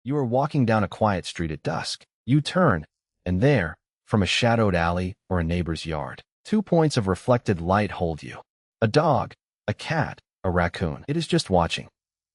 You are walking down a quiet street at dusk. You turn, and there, from a shadowed alley or a neighbor's yard, 2 points of reflected light hold you. A dog, a cat, a raccoon. It is just watching.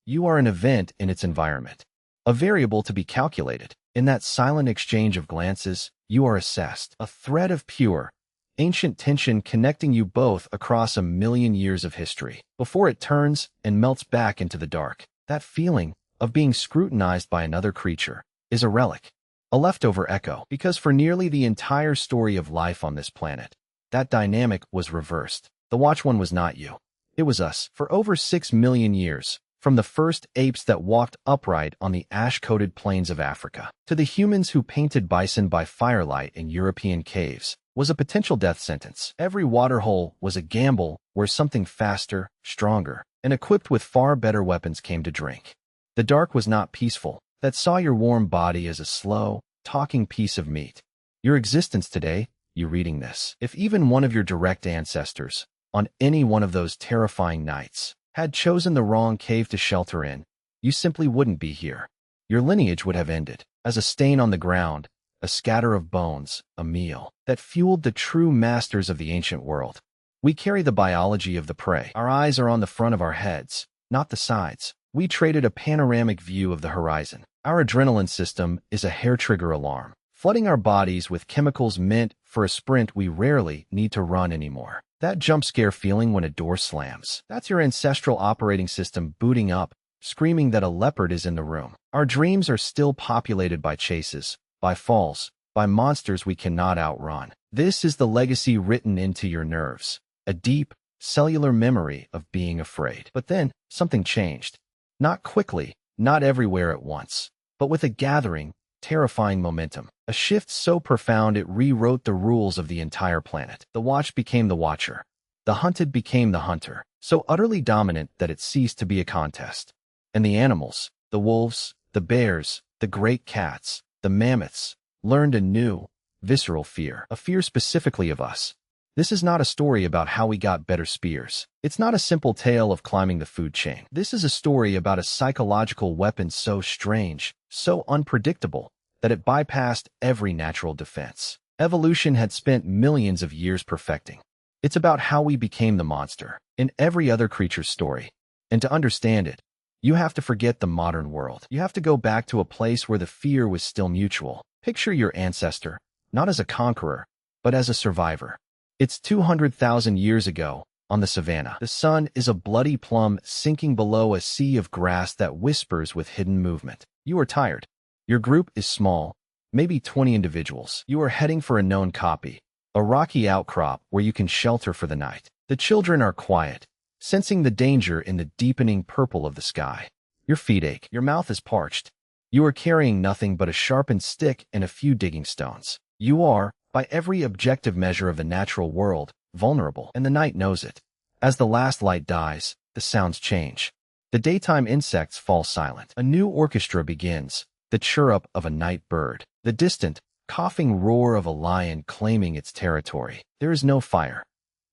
You are an event in its environment, a variable to be calculated. In that silent exchange of glances, you are assessed, a thread of pure, ancient tension connecting you both across a million years of history, before it turns and melts back into the dark. That feeling of being scrutinized by another creature is a relic, a leftover echo, because for nearly the entire story of life on this planet, that dynamic was reversed. The watch one was not you. It was us. For over 6 million years, from the first apes that walked upright on the ash-coated plains of Africa, to the humans who painted bison by firelight in European caves, was a potential death sentence. Every waterhole was a gamble where something faster, stronger, and equipped with far better weapons came to drink. The dark was not peaceful. That saw your warm body as a slow, talking piece of meat. Your existence today, you reading this, if even one of your direct ancestors, on any one of those terrifying nights, had chosen the wrong cave to shelter in, you simply wouldn't be here. Your lineage would have ended as a stain on the ground, a scatter of bones, a meal that fueled the true masters of the ancient world. We carry the biology of the prey. Our eyes are on the front of our heads, not the sides. We traded a panoramic view of the horizon. Our adrenaline system is a hair-trigger alarm, flooding our bodies with chemicals meant for a sprint we rarely need to run anymore. That jump-scare feeling when a door slams, that's your ancestral operating system booting up, screaming that a leopard is in the room. Our dreams are still populated by chases, by falls, by monsters we cannot outrun. This is the legacy written into your nerves, a deep, cellular memory of being afraid. But then, something changed. Not quickly, not everywhere at once, but with a gathering, terrifying momentum. A shift so profound it rewrote the rules of the entire planet. The watch became the watcher. The hunted became the hunter, so utterly dominant that it ceased to be a contest. And the animals, the wolves, the bears, the great cats, the mammoths, learned a new, visceral fear, a fear specifically of us. This is not a story about how we got better spears. It's not a simple tale of climbing the food chain. This is a story about a psychological weapon so strange, so unpredictable, that it bypassed every natural defense evolution had spent millions of years perfecting. It's about how we became the monster in every other creature's story. And to understand it, you have to forget the modern world. You have to go back to a place where the fear was still mutual. Picture your ancestor, not as a conqueror, but as a survivor. It's 200,000 years ago, on the savannah. The sun is a bloody plum sinking below a sea of grass that whispers with hidden movement. You are tired. Your group is small, maybe 20 individuals. You are heading for a known copy, a rocky outcrop where you can shelter for the night. The children are quiet, sensing the danger in the deepening purple of the sky. Your feet ache. Your mouth is parched. You are carrying nothing but a sharpened stick and a few digging stones. You are, by every objective measure of the natural world, vulnerable, and the night knows it. As the last light dies, the sounds change. The daytime insects fall silent. A new orchestra begins, the chirrup of a night bird, the distant, coughing roar of a lion claiming its territory. There is no fire.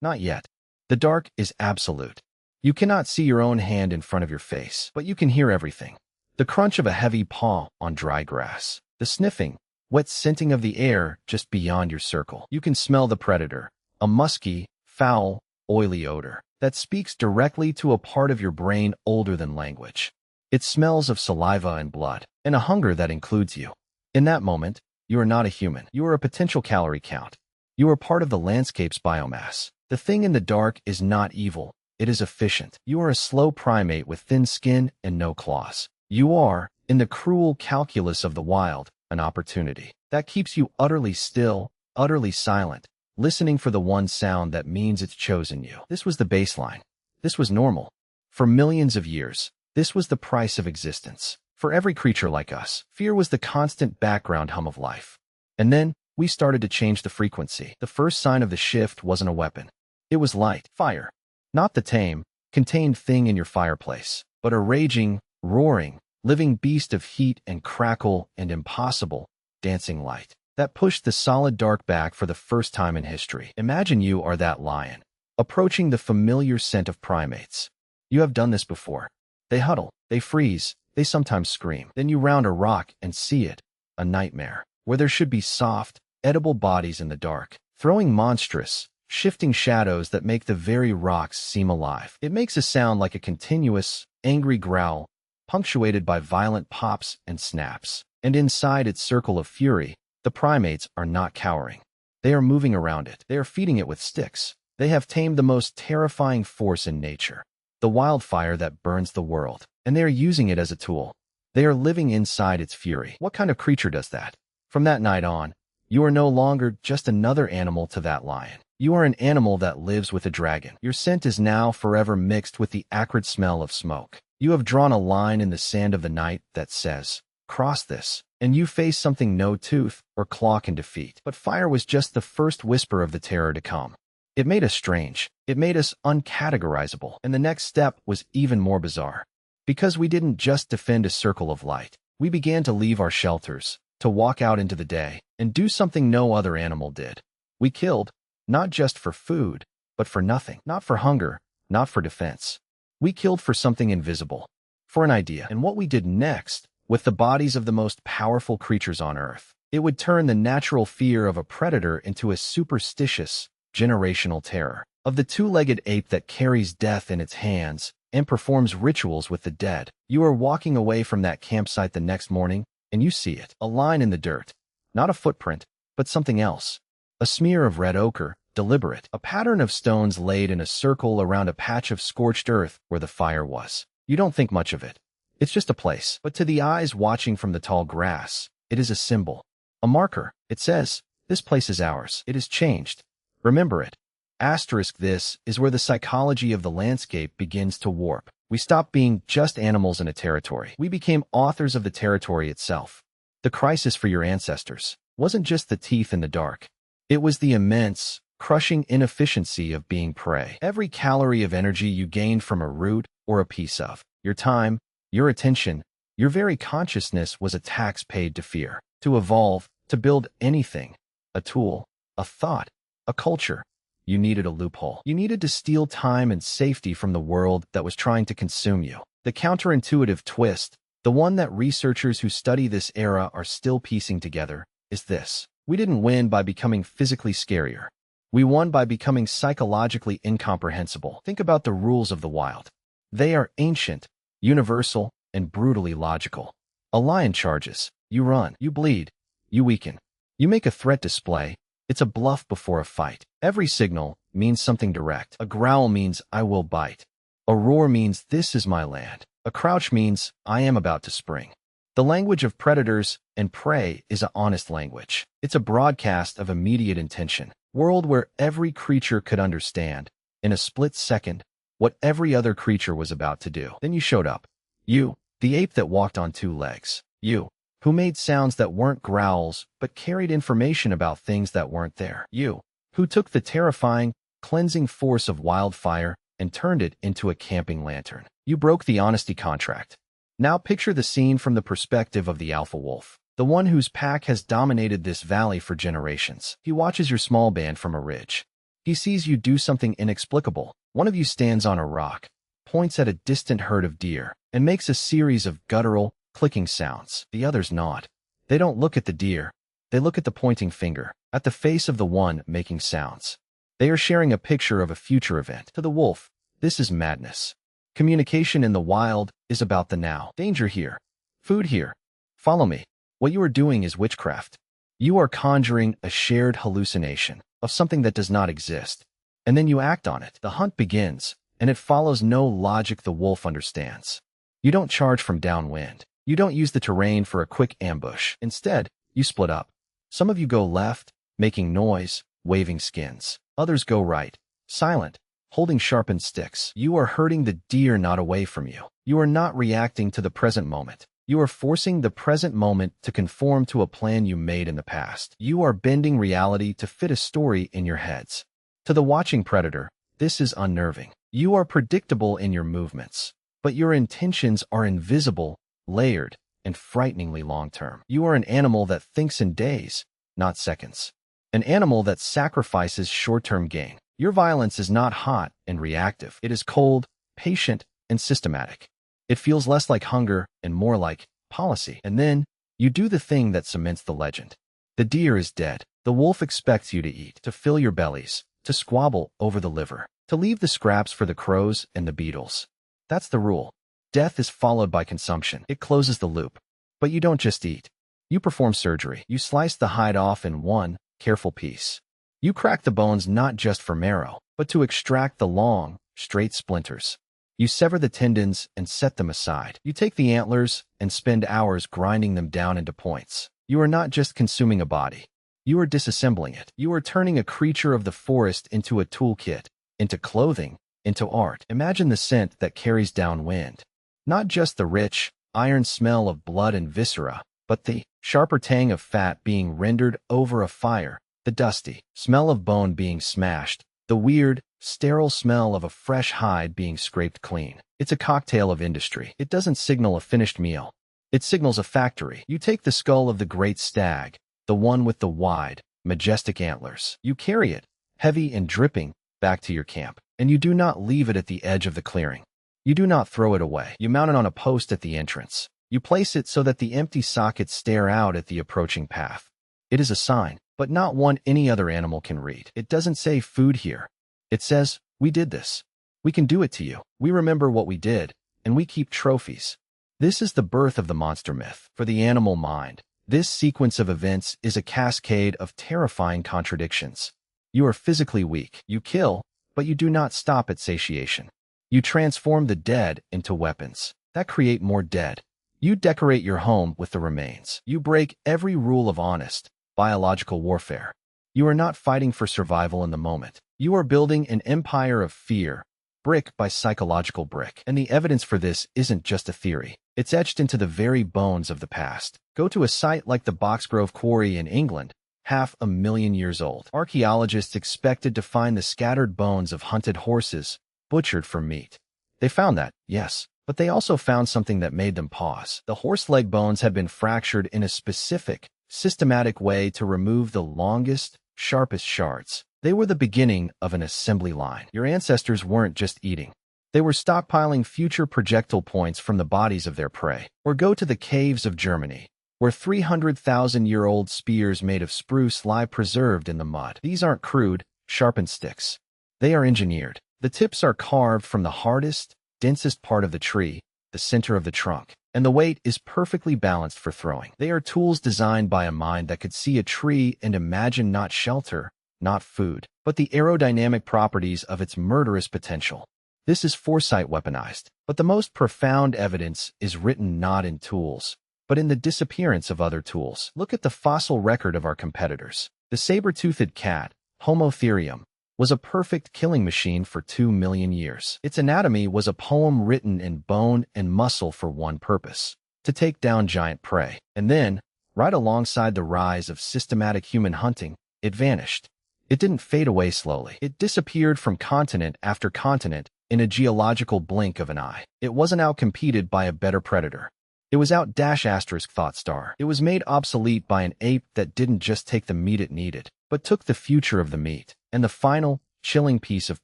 Not yet. The dark is absolute. You cannot see your own hand in front of your face, but you can hear everything. The crunch of a heavy paw on dry grass, the sniffing, wet scenting of the air just beyond your circle. You can smell the predator, a musky, foul, oily odor that speaks directly to a part of your brain older than language. It smells of saliva and blood, and a hunger that includes you. In that moment, you are not a human. You are a potential calorie count. You are part of the landscape's biomass. The thing in the dark is not evil. It is efficient. You are a slow primate with thin skin and no claws. You are, in the cruel calculus of the wild, an opportunity that keeps you utterly still, utterly silent, listening for the one sound that means it's chosen you. This was the baseline. This was normal. For millions of years, this was the price of existence. For every creature like us, fear was the constant background hum of life. And then, we started to change the frequency. The first sign of the shift wasn't a weapon. It was light, fire. Not the tame, contained thing in your fireplace, but a raging, roaring, living beast of heat and crackle and impossible, dancing light that pushed the solid dark back for the first time in history. Imagine you are that lion, approaching the familiar scent of primates. You have done this before. They huddle, they freeze, They sometimes scream. Then you round a rock and see it, a nightmare, where there should be soft, edible bodies in the dark, throwing monstrous, shifting shadows that make the very rocks seem alive. It makes a sound like a continuous, angry growl, punctuated by violent pops and snaps. And inside its circle of fury, the primates are not cowering. They are moving around it. They are feeding it with sticks. They have tamed the most terrifying force in nature, the wildfire that burns the world, and they are using it as a tool. They are living inside its fury. What kind of creature does that? From that night on, you are no longer just another animal to that lion. You are an animal that lives with a dragon. Your scent is now forever mixed with the acrid smell of smoke. You have drawn a line in the sand of the night that says, "Cross this," and you face something no tooth or claw can defeat. But fire was just the first whisper of the terror to come. It made us strange. It made us uncategorizable. And the next step was even more bizarre. Because we didn't just defend a circle of light. We began to leave our shelters, to walk out into the day, and do something no other animal did. We killed, not just for food, but for nothing. Not for hunger, not for defense. We killed for something invisible, for an idea. And what we did next, with the bodies of the most powerful creatures on Earth, it would turn the natural fear of a predator into a superstitious, generational terror. Of the two-legged ape that carries death in its hands and performs rituals with the dead. You are walking away from that campsite the next morning, and you see it. A line in the dirt. Not a footprint, but something else. A smear of red ochre, deliberate. A pattern of stones laid in a circle around a patch of scorched earth where the fire was. You don't think much of it. It's just a place. But to the eyes watching from the tall grass, it is a symbol. A marker. It says, "This place is ours. It has changed. Remember it." Asterisk, this is where the psychology of the landscape begins to warp. We stopped being just animals in a territory. We became authors of the territory itself. The crisis for your ancestors wasn't just the teeth in the dark. It was the immense, crushing inefficiency of being prey. Every calorie of energy you gained from a root or a piece of your time, your attention, your very consciousness was a tax paid to fear. To evolve, to build anything, a tool, a thought, a culture, you needed a loophole. You needed to steal time and safety from the world that was trying to consume you. The counterintuitive twist, the one that researchers who study this era are still piecing together, is this. We didn't win by becoming physically scarier. We won by becoming psychologically incomprehensible. Think about the rules of the wild. They are ancient, universal, and brutally logical. A lion charges. You run. You bleed. You weaken. You make a threat display. It's a bluff before a fight. Every signal means something direct. A growl means I will bite. A roar means this is my land. A crouch means I am about to spring. The language of predators and prey is an honest language. It's a broadcast of immediate intention. World where every creature could understand, in a split second, what every other creature was about to do. Then you showed up. You, the ape that walked on two legs. You, who made sounds that weren't growls, but carried information about things that weren't there. You, who took the terrifying, cleansing force of wildfire and turned it into a camping lantern. You broke the honesty contract. Now picture the scene from the perspective of the alpha wolf, the one whose pack has dominated this valley for generations. He watches your small band from a ridge. He sees you do something inexplicable. One of you stands on a rock, points at a distant herd of deer, and makes a series of guttural, clicking sounds. The others nod. They don't look at the deer. They look at the pointing finger, at the face of the one making sounds. They are sharing a picture of a future event. To the wolf, this is madness. Communication in the wild is about the now. Danger here. Food here. Follow me. What you are doing is witchcraft. You are conjuring a shared hallucination of something that does not exist. And then you act on it. The hunt begins, and it follows no logic the wolf understands. You don't charge from downwind. You don't use the terrain for a quick ambush. Instead, you split up. Some of you go left, making noise, waving skins. Others go right, silent, holding sharpened sticks. You are hurting the deer not away from you. You are not reacting to the present moment. You are forcing the present moment to conform to a plan you made in the past. You are bending reality to fit a story in your heads. To the watching predator, this is unnerving. You are predictable in your movements, but your intentions are invisible, layered, and frighteningly long-term. You are an animal that thinks in days, not seconds. An animal that sacrifices short-term gain. Your violence is not hot and reactive. It is cold, patient, and systematic. It feels less like hunger and more like policy. And then, you do the thing that cements the legend. The deer is dead. The wolf expects you to eat, to fill your bellies, to squabble over the liver, to leave the scraps for the crows and the beetles. That's the rule. Death is followed by consumption. It closes the loop. But you don't just eat. You perform surgery. You slice the hide off in one careful piece. You crack the bones not just for marrow, but to extract the long, straight splinters. You sever the tendons and set them aside. You take the antlers and spend hours grinding them down into points. You are not just consuming a body. You are disassembling it. You are turning a creature of the forest into a toolkit, into clothing, into art. Imagine the scent that carries downwind. Not just the rich, iron smell of blood and viscera, but the sharper tang of fat being rendered over a fire, the dusty smell of bone being smashed, the weird, sterile smell of a fresh hide being scraped clean. It's a cocktail of industry. It doesn't signal a finished meal. It signals a factory. You take the skull of the great stag, the one with the wide, majestic antlers. You carry it, heavy and dripping, back to your camp. And you do not leave it at the edge of the clearing. You do not throw it away. You mount it on a post at the entrance. You place it so that the empty sockets stare out at the approaching path. It is a sign, but not one any other animal can read. It doesn't say food here. It says, we did this. We can do it to you. We remember what we did, and we keep trophies. This is the birth of the monster myth. For the animal mind, this sequence of events is a cascade of terrifying contradictions. You are physically weak. You kill, but you do not stop at satiation. You transform the dead into weapons that create more dead. You decorate your home with the remains. You break every rule of honest, biological warfare. You are not fighting for survival in the moment. You are building an empire of fear, brick by psychological brick. And the evidence for this isn't just a theory. It's etched into the very bones of the past. Go to a site like the Boxgrove Quarry in England, 500,000 years old. Archaeologists expected to find the scattered bones of hunted horses, butchered for meat. They found that, yes, but they also found something that made them pause. The horse leg bones had been fractured in a specific, systematic way to remove the longest, sharpest shards. They were the beginning of an assembly line. Your ancestors weren't just eating. They were stockpiling future projectile points from the bodies of their prey. Or go to the caves of Germany, where 300,000-year-old spears made of spruce lie preserved in the mud. These aren't crude, sharpened sticks. They are engineered. The tips are carved from the hardest, densest part of the tree, the center of the trunk, and the weight is perfectly balanced for throwing. They are tools designed by a mind that could see a tree and imagine not shelter, not food, but the aerodynamic properties of its murderous potential. This is foresight weaponized, but the most profound evidence is written not in tools, but in the disappearance of other tools. Look at the fossil record of our competitors. The saber-toothed cat, Homo therium, was a perfect killing machine for 2 million years. Its anatomy was a poem written in bone and muscle for one purpose: to take down giant prey. And then, right alongside the rise of systematic human hunting, it vanished. It didn't fade away slowly. It disappeared from continent after continent in a geological blink of an eye. It wasn't outcompeted by a better predator. It was out thought star. It was made obsolete by an ape that didn't just take the meat it needed, but took the future of the meat. And the final, chilling piece of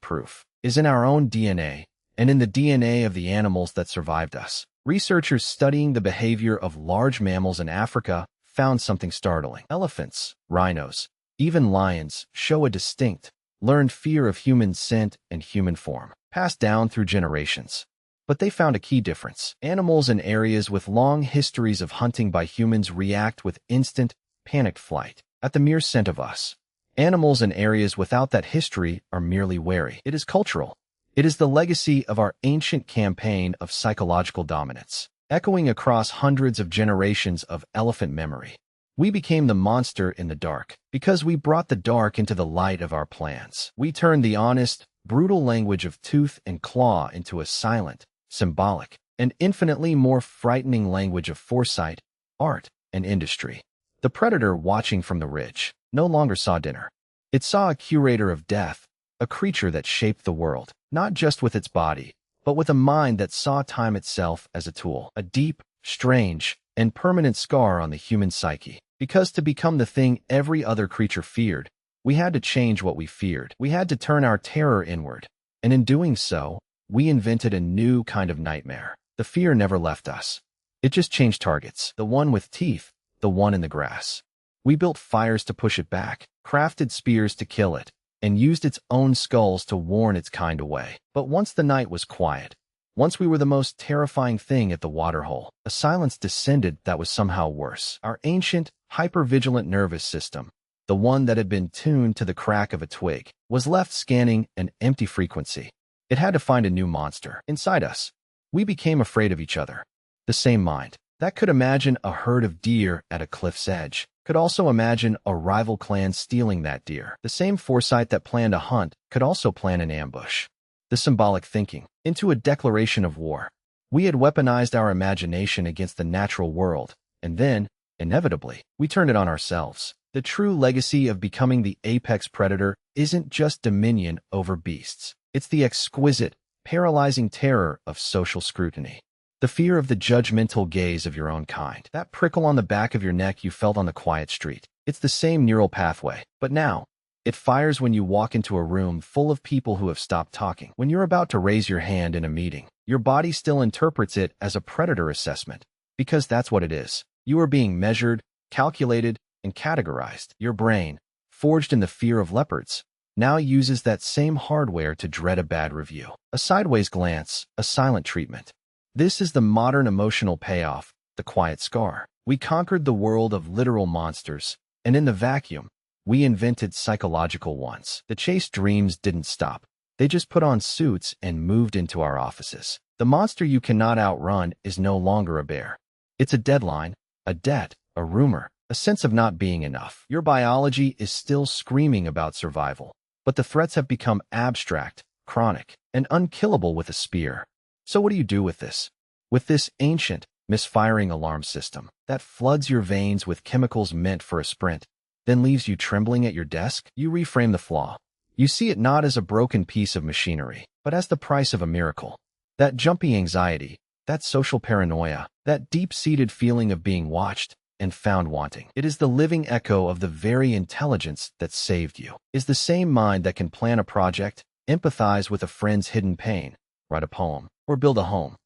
proof is in our own DNA and in the DNA of the animals that survived us. Researchers studying the behavior of large mammals in Africa found something startling. Elephants, rhinos, even lions show a distinct, learned fear of human scent and human form, passed down through generations. But they found a key difference. Animals in areas with long histories of hunting by humans react with instant, panicked flight at the mere scent of us. Animals in areas without that history are merely wary. It is cultural. It is the legacy of our ancient campaign of psychological dominance, echoing across hundreds of generations of elephant memory. We became the monster in the dark because we brought the dark into the light of our plans. We turned the honest, brutal language of tooth and claw into a silent, symbolic, and infinitely more frightening language of foresight, art, and industry. The predator watching from the ridge no longer saw dinner. It saw a curator of death, a creature that shaped the world, not just with its body, but with a mind that saw time itself as a tool, a deep, strange, and permanent scar on the human psyche. Because to become the thing every other creature feared, we had to change what we feared. We had to turn our terror inward. And in doing so, we invented a new kind of nightmare, The fear never left us. It just changed targets. The one with teeth, the one in the grass. We built fires to push it back, crafted spears to kill it, and used its own skulls to warn its kind away. But once the night was quiet, once we were the most terrifying thing at the waterhole, a silence descended that was somehow worse. Our ancient, hyper-vigilant nervous system, the one that had been tuned to the crack of a twig, was left scanning an empty frequency. It had to find a new monster. Inside us, we became afraid of each other. The same mind that could imagine a herd of deer at a cliff's edge could also imagine a rival clan stealing that deer. The same foresight that planned a hunt could also plan an ambush. The symbolic thinking into a declaration of war. We had weaponized our imagination against the natural world, and then, inevitably, we turned it on ourselves. The true legacy of becoming the apex predator isn't just dominion over beasts. It's the exquisite, paralyzing terror of social scrutiny. The fear of the judgmental gaze of your own kind. That prickle on the back of your neck you felt on the quiet street. It's the same neural pathway, but now, it fires when you walk into a room full of people who have stopped talking. When you're about to raise your hand in a meeting, your body still interprets it as a predator assessment, because that's what it is. You are being measured, calculated, and categorized. Your brain, forged in the fear of leopards, now uses that same hardware to dread a bad review. A sideways glance, a silent treatment. This is the modern emotional payoff, the quiet scar. We conquered the world of literal monsters, and in the vacuum, we invented psychological ones. The chase dreams didn't stop. They just put on suits and moved into our offices. The monster you cannot outrun is no longer a bear. It's a deadline, a debt, a rumor, a sense of not being enough. Your biology is still screaming about survival, but the threats have become abstract, chronic, and unkillable with a spear. So what do you do with this? With this ancient, misfiring alarm system that floods your veins with chemicals meant for a sprint, then leaves you trembling at your desk? You reframe the flaw. You see it not as a broken piece of machinery, but as the price of a miracle. That jumpy anxiety, that social paranoia, that deep-seated feeling of being watched and found wanting. It is the living echo of the very intelligence that saved you. Is the same mind that can plan a project, empathize with a friend's hidden pain, write a poem, or build a home.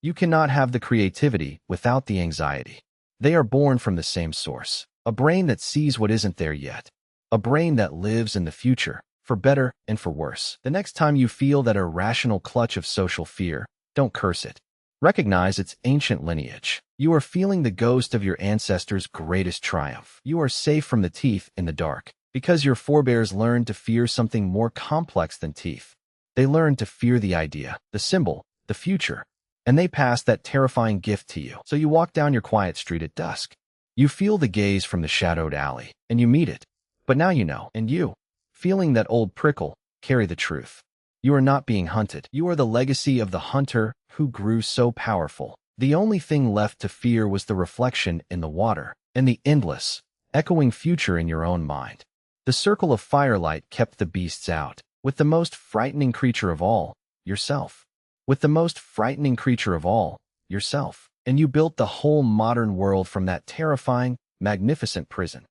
You cannot have the creativity without the anxiety. They are born from the same source. A brain that sees what isn't there yet. A brain that lives in the future, for better and for worse. The next time you feel that irrational clutch of social fear, don't curse it. Recognize its ancient lineage. You are feeling the ghost of your ancestors' greatest triumph. You are safe from the teeth in the dark, because your forebears learned to fear something more complex than teeth. They learned to fear the idea, the symbol, the future, and they passed that terrifying gift to you. So you walk down your quiet street at dusk. You feel the gaze from the shadowed alley, and you meet it. But now you know, and you, feeling that old prickle, carry the truth. You are not being hunted. You are the legacy of the hunter who grew so powerful. The only thing left to fear was the reflection in the water, and the endless, echoing future in your own mind. The circle of firelight kept the beasts out, with the most frightening creature of all, yourself. With the most frightening creature of all, yourself. And you built the whole modern world from that terrifying, magnificent prison.